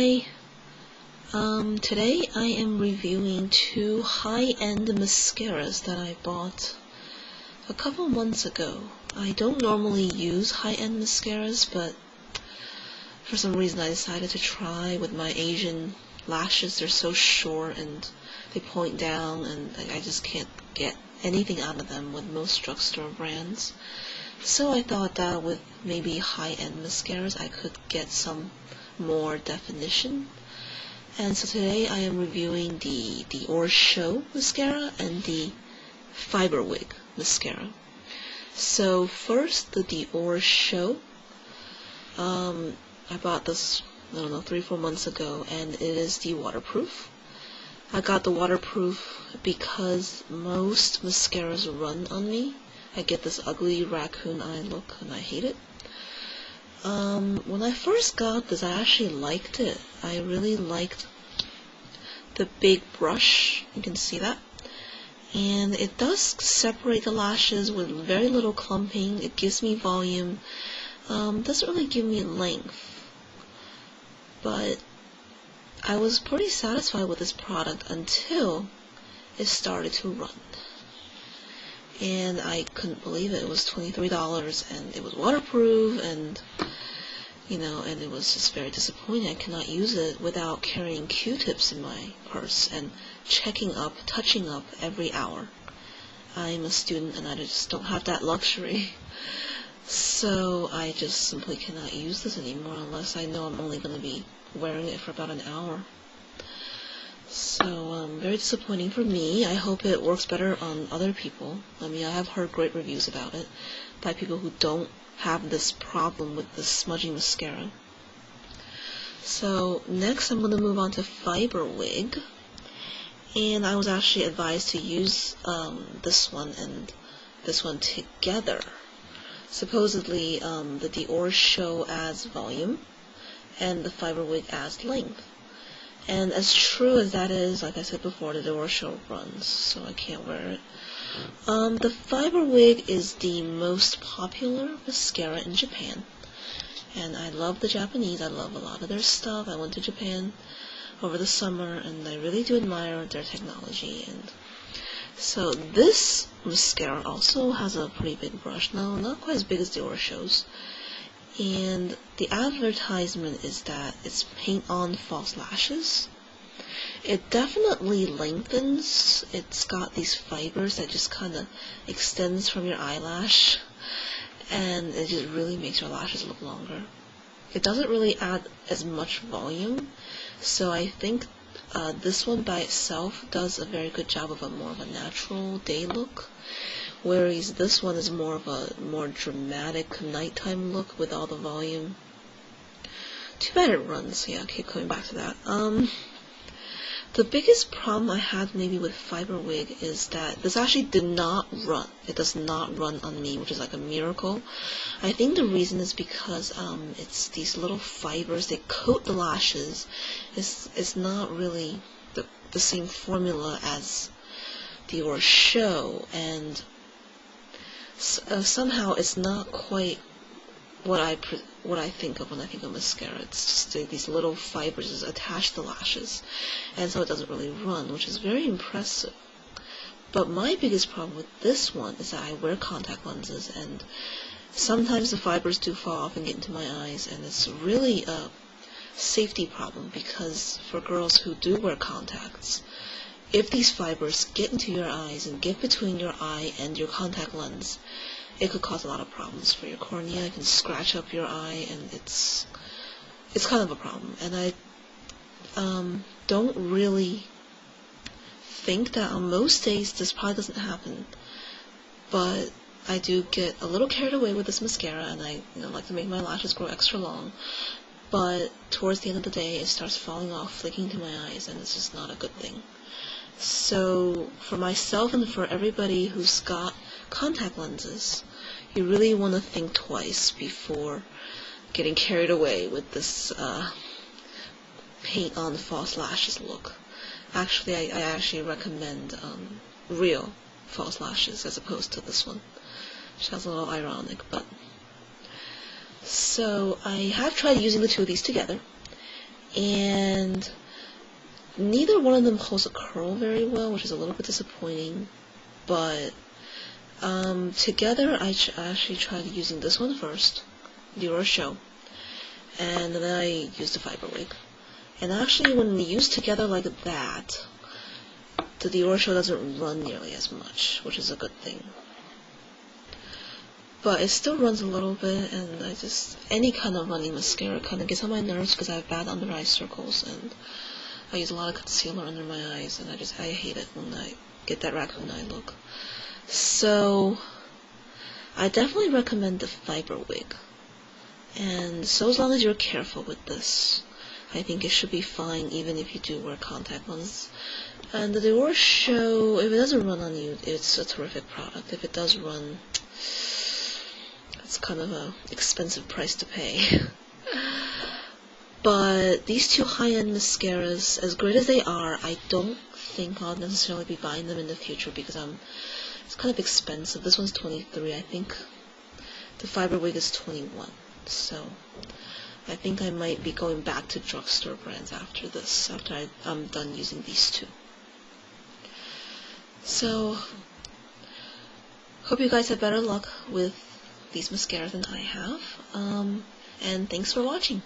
Hi, today I am reviewing two high-end mascaras that I bought a couple months ago. I don't normally use high-end mascaras, but for some reason I decided to try with my Asian lashes. They're so short and they point down, and I just can't get anything out of them with most drugstore brands. So I thought that with maybe high-end mascaras I could get some more definition. And so today I am reviewing the Diorshow mascara and the Fiberwig mascara. So first, the Diorshow. I bought this, I don't know, 3-4 months ago, and it is the waterproof. I got the waterproof because most mascaras run on me. I get this ugly raccoon eye look and I hate it. When I first got this, I actually liked it. I really liked the big brush, you can see that. And it does separate the lashes with very little clumping. It gives me volume. Doesn't really give me length. But I was pretty satisfied with this product until it started to run. And I couldn't believe it. It was $23 and it was waterproof, and and it was just very disappointing. I cannot use it without carrying Q-tips in my purse and touching up every hour. I'm a student and I just don't have that luxury. So I just simply cannot use this anymore unless I know I'm only going to be wearing it for about an hour. So very disappointing for me. I hope it works better on other people. I mean, I have heard great reviews about it by people who don't have this problem with the smudging mascara. So next I'm going to move on to Fiberwig, and I was actually advised to use this one and this one together. Supposedly the Diorshow adds volume and the Fiberwig adds length. And as true as that is, like I said before, the Diorshow runs, so I can't wear it. The Fiberwig is the most popular mascara in Japan, and I love the Japanese. I love a lot of their stuff. I went to Japan over the summer, and I really do admire their technology. And so this mascara also has a pretty big brush. Now, not quite as big as Diorshows. And the advertisement is that it's paint-on false lashes. It definitely lengthens. It's got these fibers that just kind of extends from your eyelash, and it just really makes your lashes look longer. It doesn't really add as much volume, so I think this one by itself does a very good job of more of a natural day look, whereas this one is more of a more dramatic nighttime look with all the volume. Too bad it runs. Yeah, I'll keep coming back to that. The biggest problem I had maybe with Fiberwig is that this actually did not run. It does not run on me, which is like a miracle. I think the reason is because it's these little fibers. They coat the lashes. It's not really the same formula as Diorshow, and somehow it's not quite what I think of when I think of mascara. It's just these little fibers attached to the lashes, and so it doesn't really run, which is very impressive. But my biggest problem with this one is that I wear contact lenses, and sometimes the fibers do fall off and get into my eyes, and it's really a safety problem, because for girls who do wear contacts, if these fibers get into your eyes and get between your eye and your contact lens, it could cause a lot of problems for your cornea. It can scratch up your eye, and it's kind of a problem. And I don't really think that on most days this probably doesn't happen, but I do get a little carried away with this mascara, and I like to make my lashes grow extra long. But towards the end of the day, it starts falling off, flicking into my eyes, and it's just not a good thing. So for myself and for everybody who's got contact lenses, you really want to think twice before getting carried away with this paint on false lashes look. Actually, I actually recommend real false lashes as opposed to this one, which sounds a little ironic, but So I have tried using the two of these together, and neither one of them holds a curl very well, which is a little bit disappointing, but together I actually tried using this one first, Diorshow, and then I used the Fiberwig. And actually when used together like that, the Diorshow doesn't run nearly as much, which is a good thing. But it still runs a little bit, and any kind of running mascara kind of gets on my nerves because I have bad under eye circles, and I use a lot of concealer under my eyes, and I hate it when I get that raccoon eye look. So I definitely recommend the Fiberwig. And so as long as you're careful with this, I think it should be fine even if you do wear contact lenses. And the Diorshow, if it doesn't run on you, it's a terrific product. If it does run, it's kind of an expensive price to pay. But these two high-end mascaras, as great as they are, I don't think I'll necessarily be buying them in the future because it's kind of expensive. This one's $23. I think the Fiberwig is $21. So I think I might be going back to drugstore brands after this, after I'm done using these two. So hope you guys have better luck with these mascaras than I have. And thanks for watching.